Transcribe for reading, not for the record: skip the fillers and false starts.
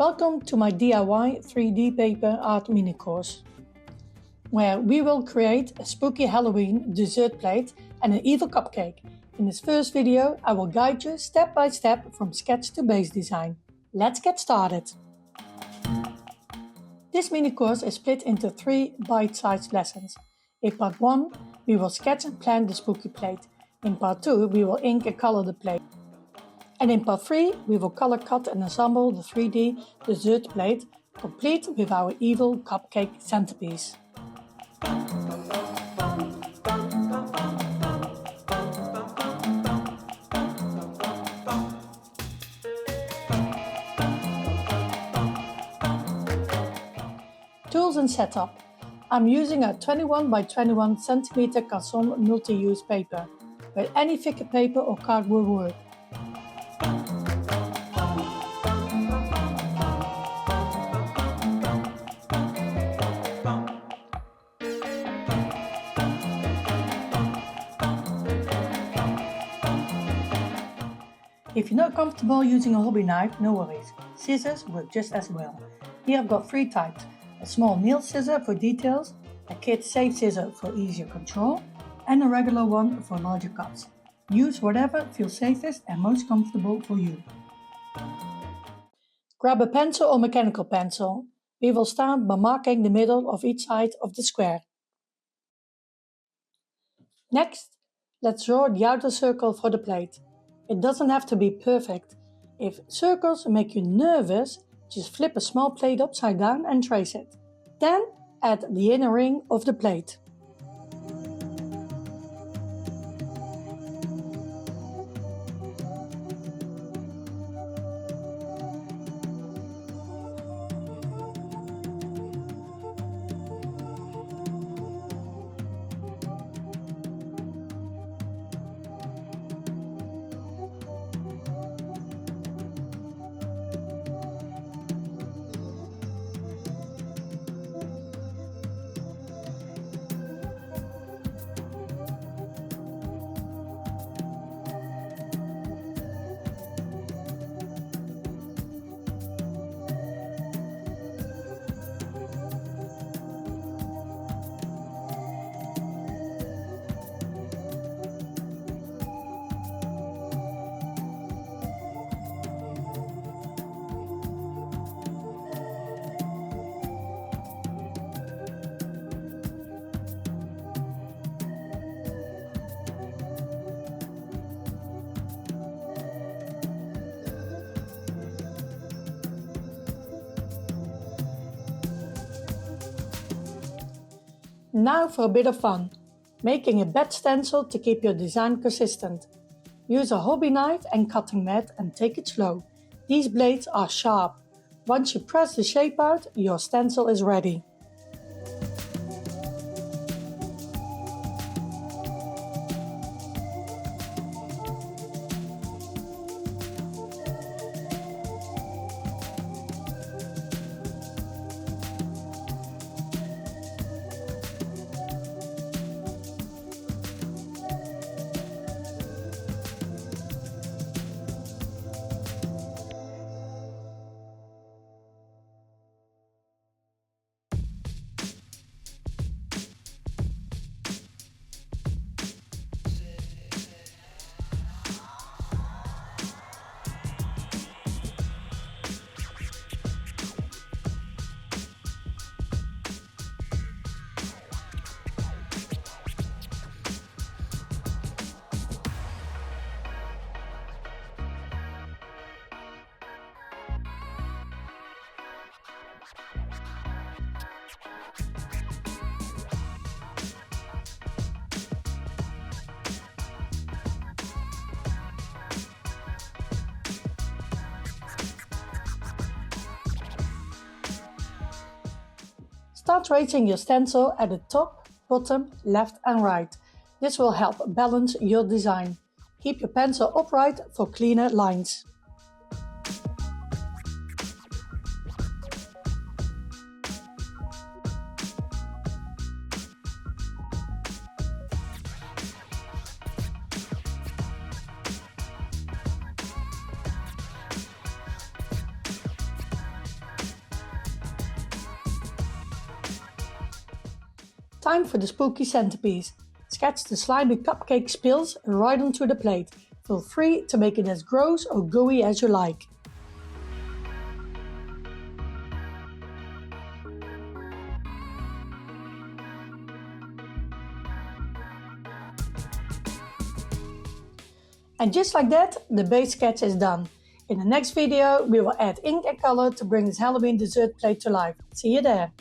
Welcome to my DIY 3D paper art mini course, where we will create a spooky Halloween dessert plate and an evil cupcake. In this first video, I will guide you step by step from sketch to base design. Let's get started. This mini course is split into 3 bite-sized lessons. In part 1, we will sketch and plan the spooky plate. In part 2, we will ink and color the plate. And in part 3, we will color cut and assemble the 3D dessert plate, complete with our evil cupcake centerpiece. Tools and setup. I'm using a 21 by 21 cm Carson multi-use paper, but any thicker paper or card will work. If you're not comfortable using a hobby knife, no worries. Scissors work just as well. Here I've got 3 types. A small nail scissor for details, a kid's safe scissor for easier control, and a regular one for larger cuts. Use whatever feels safest and most comfortable for you. Grab a pencil or mechanical pencil. We will start by marking the middle of each side of the square. Next, let's draw the outer circle for the plate. It doesn't have to be perfect. If circles make you nervous, just flip a small plate upside down and trace it. Then add the inner ring of the plate. Now for a bit of fun, making a bed stencil to keep your design consistent. Use a hobby knife and cutting mat and take it slow. These blades are sharp. Once you press the shape out, your stencil is ready. Start tracing your stencil at the top, bottom, left and right. This will help balance your design. Keep your pencil upright for cleaner lines. Time for the spooky centerpiece. Sketch the slimy cupcake spills right onto the plate. Feel free to make it as gross or gooey as you like. And just like that, the base sketch is done. In the next video, we will add ink and color to bring this Halloween dessert plate to life. See you there!